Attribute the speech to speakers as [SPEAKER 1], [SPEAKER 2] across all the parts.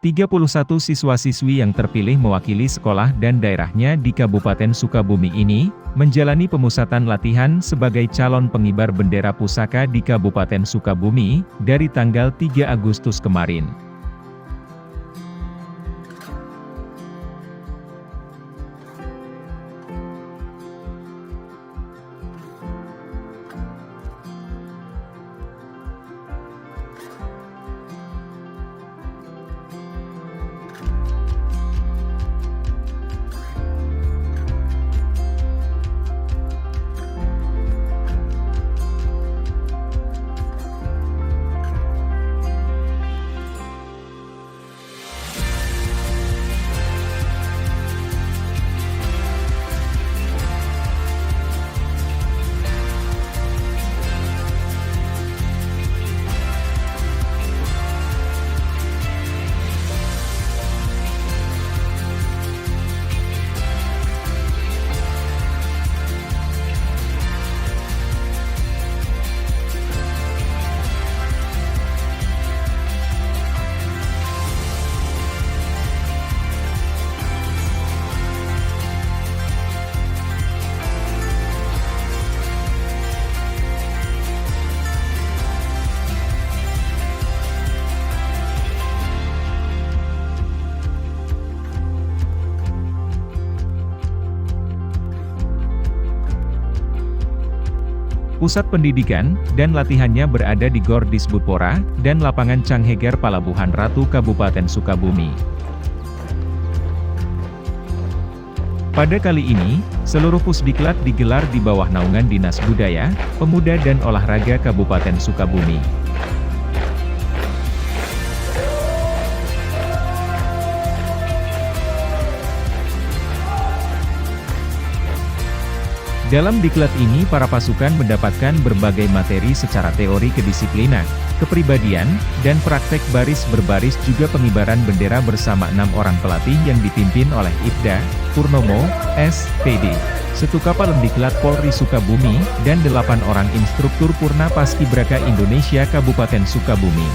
[SPEAKER 1] ...31 siswa-siswi yang terpilih mewakili sekolah dan daerahnya di Kabupaten Sukabumi ini, menjalani pemusatan latihan sebagai calon pengibar bendera pusaka di Kabupaten Sukabumi, dari tanggal 3 Agustus kemarin. Pusat pendidikan dan latihannya berada di Gor Disbudpora dan Lapangan Cangheger Palabuhan Ratu Kabupaten Sukabumi. Pada kali ini, seluruh Pusdiklat digelar di bawah naungan Dinas Budaya, Pemuda dan Olahraga Kabupaten Sukabumi. Dalam diklat ini para pasukan mendapatkan berbagai materi secara teori kedisiplinan, kepribadian, dan praktek baris berbaris juga pengibaran bendera bersama 6 orang pelatih yang dipimpin oleh Ibda Purnomo, S.Pd. Setukapal Diklat Polri Sukabumi, dan 8 orang instruktur Purna Paskibraka Indonesia Kabupaten Sukabumi.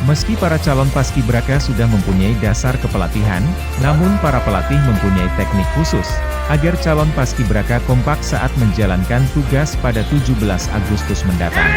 [SPEAKER 1] Meski para calon paskibraka sudah mempunyai dasar kepelatihan, namun para pelatih mempunyai teknik khusus, agar calon paskibraka kompak saat menjalankan tugas pada 17 Agustus mendatang.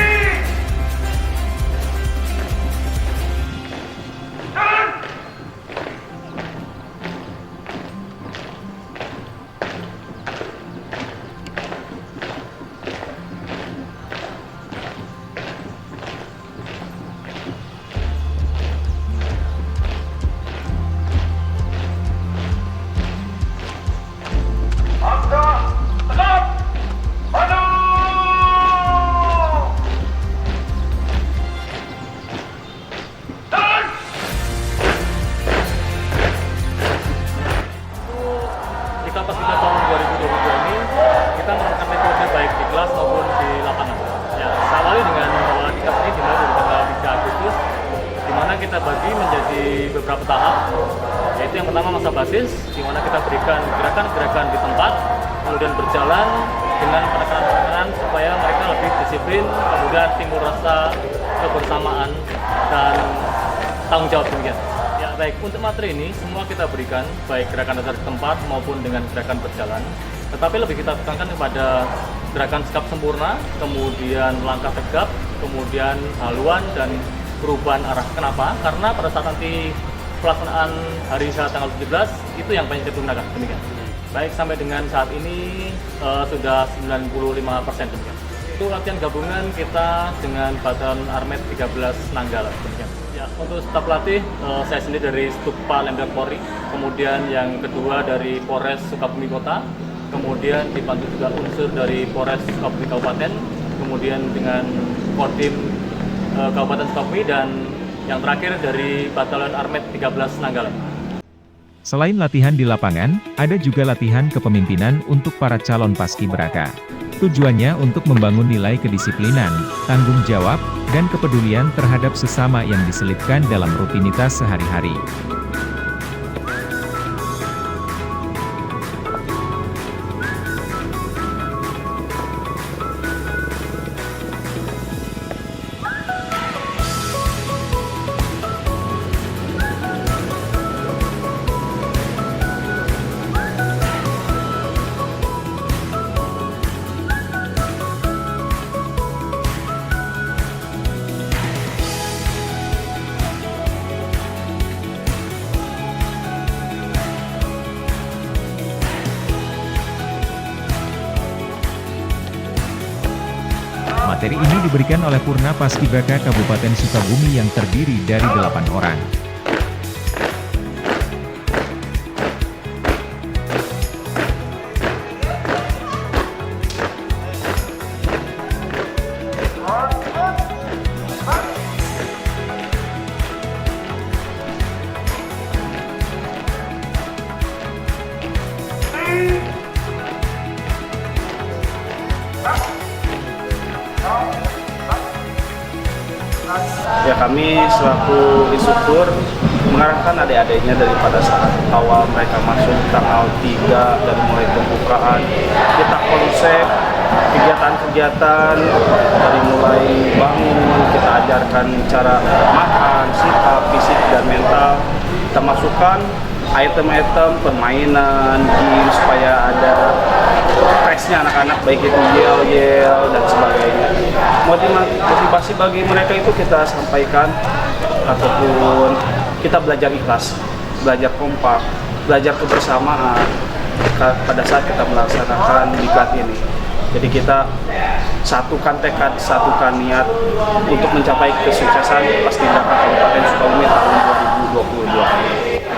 [SPEAKER 2] Paskibra tahun 2022 ini kita melakukan metode baik di kelas maupun di lapangan. Ya, awali dengan awal diklat ini dimulai dari tanggal 3 Agustus, di mana kita bagi menjadi beberapa tahap, yaitu yang pertama masa basis, di mana kita berikan gerakan-gerakan di tempat, kemudian berjalan dengan penekanan-penekanan supaya mereka lebih disiplin, kemudian timbul rasa kebersamaan dan tanggung jawab demikian. Baik, untuk materi ini semua kita berikan, baik gerakan dasar di tempat maupun dengan gerakan berjalan. Tetapi lebih kita tekankan kepada gerakan sikap sempurna, kemudian langkah tegap, kemudian haluan dan perubahan arah. Kenapa? Karena pada saat nanti pelaksanaan hari H tanggal 17 itu yang banyak digunakan, demikian. Baik sampai dengan saat ini sudah 95% demikian. Itu latihan gabungan kita dengan Batalion Armet 13 Nanggala, demikian. Ya, untuk staf pelatih saya sendiri dari Stupa Lembang Polri, kemudian yang kedua dari Polres Sukabumi Kota, kemudian dibantu juga unsur dari Polres Sukabumi Kabupaten, kemudian dengan Kodim Kabupaten Sukabumi, dan yang terakhir dari Batalion Armet 13 Nanggala.
[SPEAKER 1] Selain latihan di lapangan, ada juga latihan kepemimpinan untuk para calon paskibraka. Tujuannya untuk membangun nilai kedisiplinan, tanggung jawab, dan kepedulian terhadap sesama yang diselipkan dalam rutinitas sehari-hari. Materi ini diberikan oleh Purna Paskibraka Kabupaten Sukabumi yang terdiri dari 8 orang.
[SPEAKER 3] Ya, kami selaku instruktur mengarahkan adik-adiknya daripada saat awal mereka masuk tanggal 3 dari mulai pembukaan kita konsep kegiatan-kegiatan dari mulai bangun, kita ajarkan cara makan, sikap, fisik dan mental, kita masukkan item-item permainan, game supaya ada stresnya anak-anak, baik itu yel-yel dan sebagainya. Motivasi bagi mereka itu kita sampaikan, ataupun kita belajar ikhlas, belajar kompak, belajar kebersamaan pada saat kita melaksanakan diklat ini. Jadi kita satukan tekad, satukan niat untuk mencapai kesuksesan Paskibraka Kabupaten Sukabumi tahun 2022.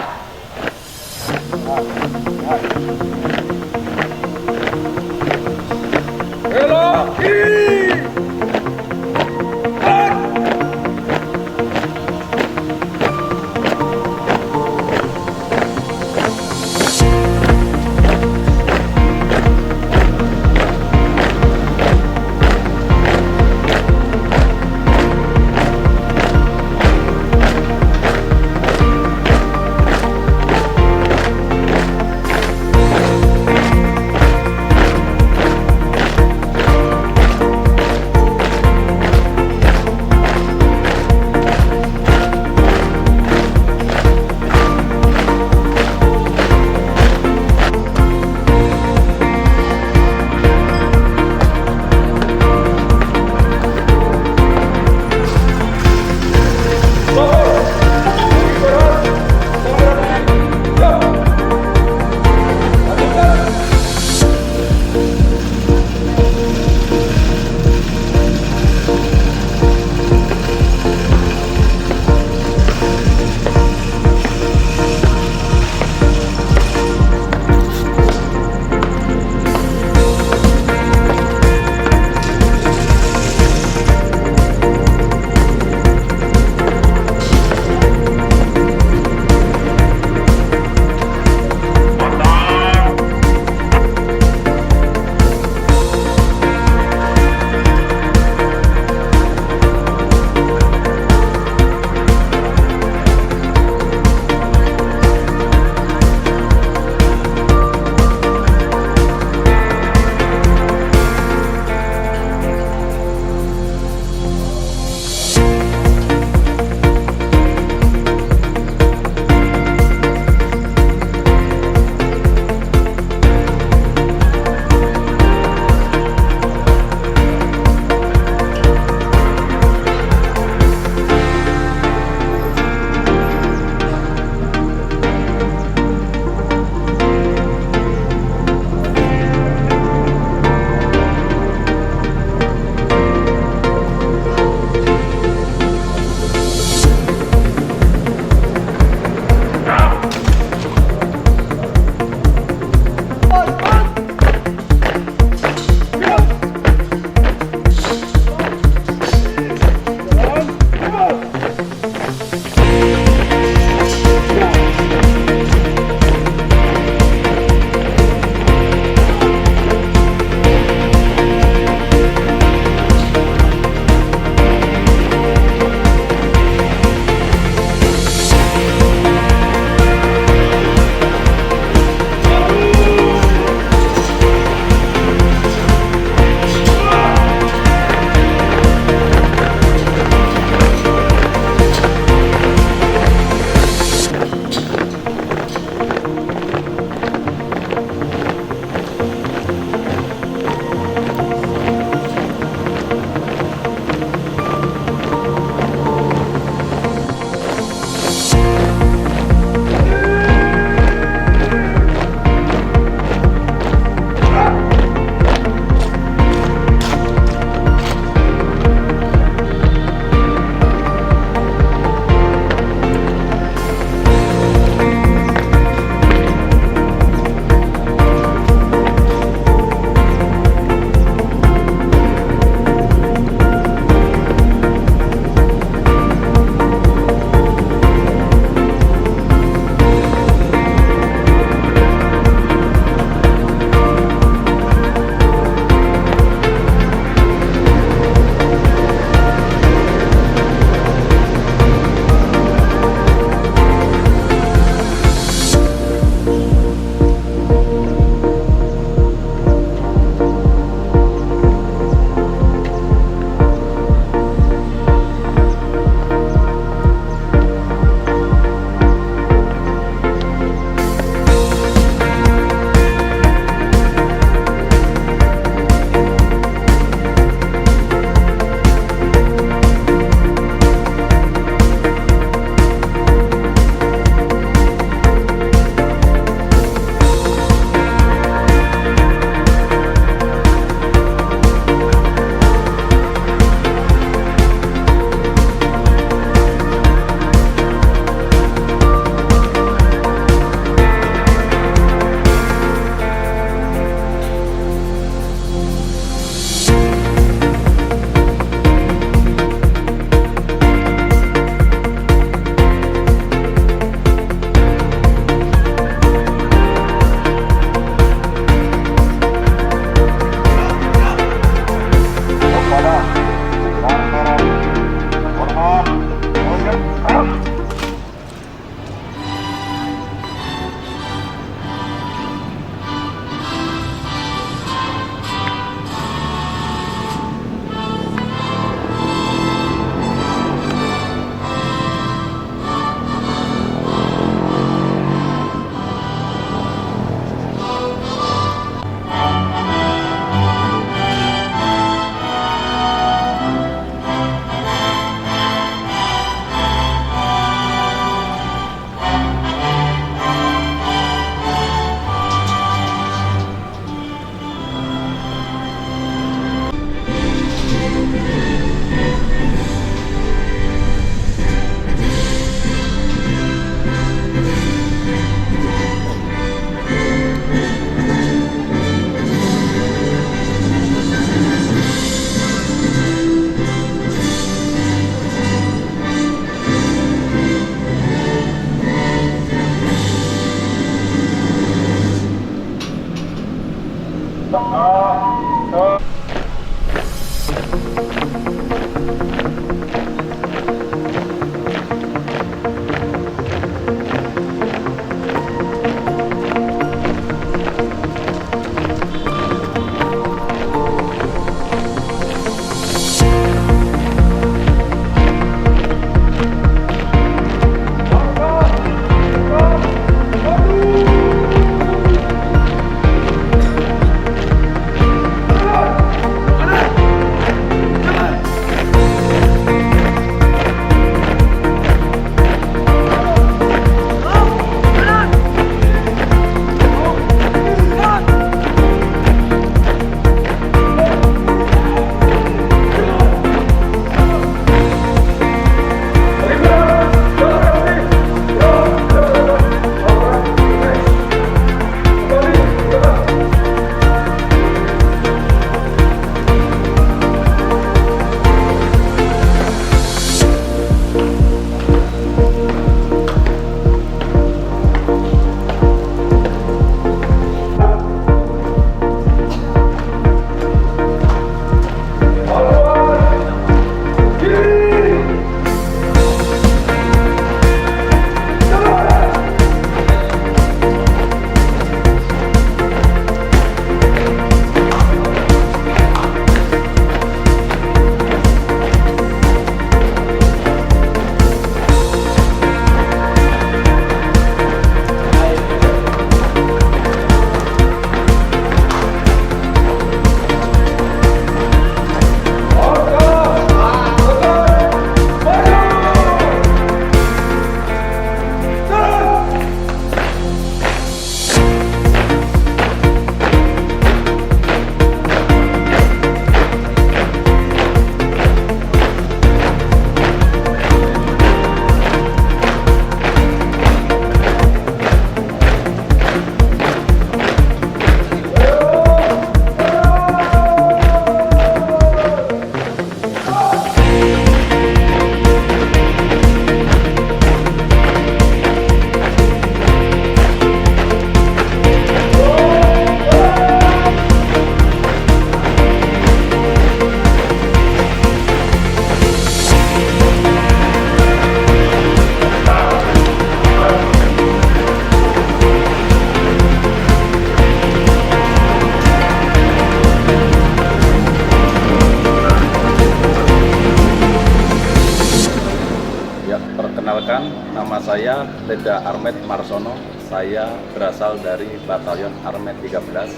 [SPEAKER 4] Ya, perkenalkan, nama saya Leda Armet Marsono. Saya berasal dari Batalion Armet 13.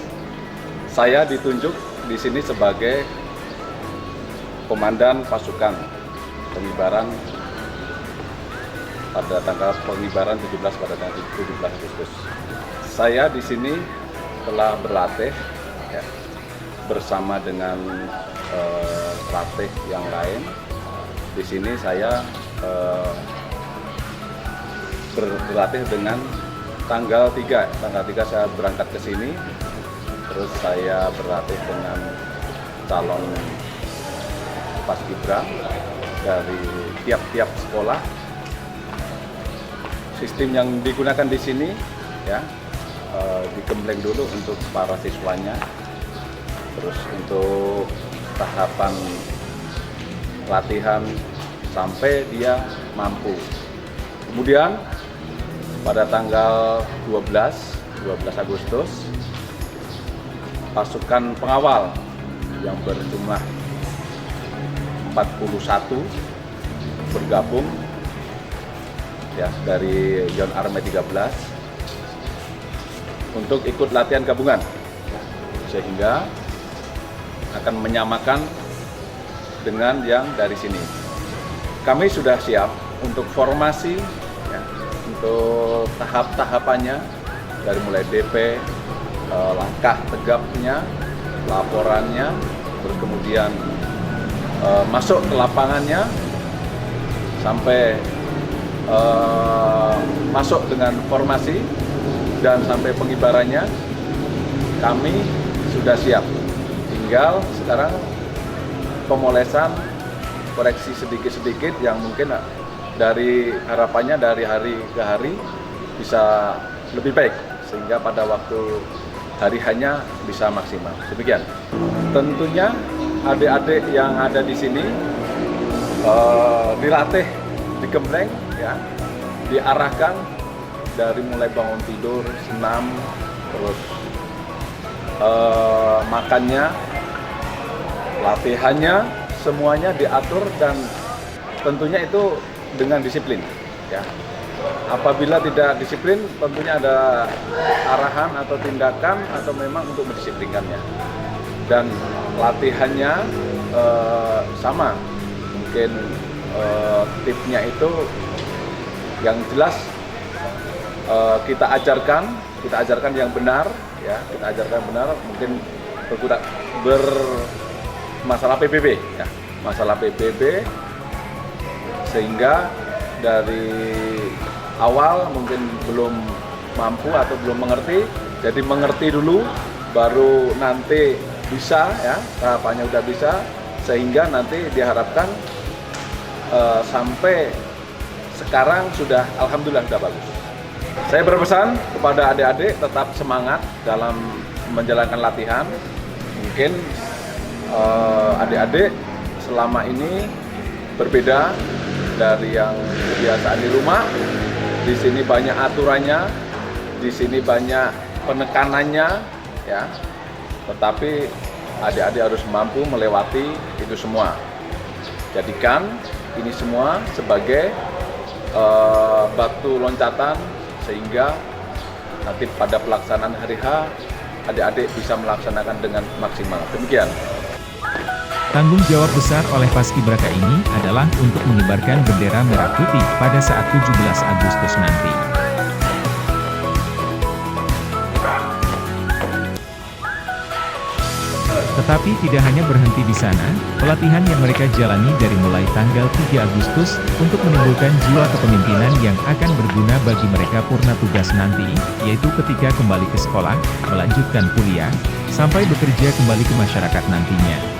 [SPEAKER 4] Saya ditunjuk di sini sebagai Komandan Pasukan Pengibaran pada tanggal pengibaran 17 pada tanggal 17 Agustus. Saya di sini telah berlatih ya, bersama dengan pelatih yang lain. Di sini saya berlatih dengan tanggal 3 saya berangkat ke sini, terus saya berlatih dengan calon paskibra dari tiap-tiap sekolah. Sistem yang digunakan di sini ya digembleng dulu untuk para siswanya, terus untuk tahapan latihan sampai dia mampu. Kemudian pada tanggal 12 Agustus pasukan pengawal yang berjumlah 41 bergabung ya dari Yon Armet 13 untuk ikut latihan gabungan, sehingga akan menyamakan dengan yang dari sini. Kami sudah siap untuk formasi ya, untuk tahap-tahapannya dari mulai DP, langkah tegapnya, laporannya, terus kemudian masuk ke lapangannya sampai masuk dengan formasi dan sampai pengibarannya kami sudah siap. Tinggal sekarang pemolesan, koreksi sedikit-sedikit yang mungkin dari harapannya dari hari ke hari bisa lebih baik, sehingga pada waktu hari hanya bisa maksimal. Demikian. Tentunya adik-adik yang ada di sini dilatih, digembleng, ya, diarahkan dari mulai bangun tidur, senam, terus makannya, latihannya, semuanya diatur dan tentunya itu dengan disiplin. Ya. Apabila tidak disiplin, tentunya ada arahan atau tindakan atau memang untuk mendisiplinkannya. Dan latihannya sama, mungkin tipsnya itu yang jelas kita ajarkan yang benar, ya, kita ajarkan benar, mungkin masalah PBB, ya, masalah PBB, sehingga dari awal mungkin belum mampu atau belum mengerti, jadi mengerti dulu, baru nanti bisa, ya, tahapannya udah bisa, sehingga nanti diharapkan sampai sekarang sudah alhamdulillah sudah bagus. Saya berpesan kepada adik-adik tetap semangat dalam menjalankan latihan. Mungkin adik-adik selama ini berbeda dari yang kebiasaan di rumah. Di sini banyak aturannya, di sini banyak penekanannya, ya. Tetapi adik-adik harus mampu melewati itu semua. Jadikan ini semua sebagai batu loncatan, sehingga nanti pada pelaksanaan hari H adik-adik bisa melaksanakan dengan maksimal. Demikian.
[SPEAKER 1] Tanggung jawab besar oleh Paskibraka ini adalah untuk mengibarkan bendera merah putih pada saat 17 Agustus nanti. Tetapi tidak hanya berhenti di sana, pelatihan yang mereka jalani dari mulai tanggal 3 Agustus untuk menimbulkan jiwa kepemimpinan yang akan berguna bagi mereka purna tugas nanti, yaitu ketika kembali ke sekolah, melanjutkan kuliah, sampai bekerja kembali ke masyarakat nantinya.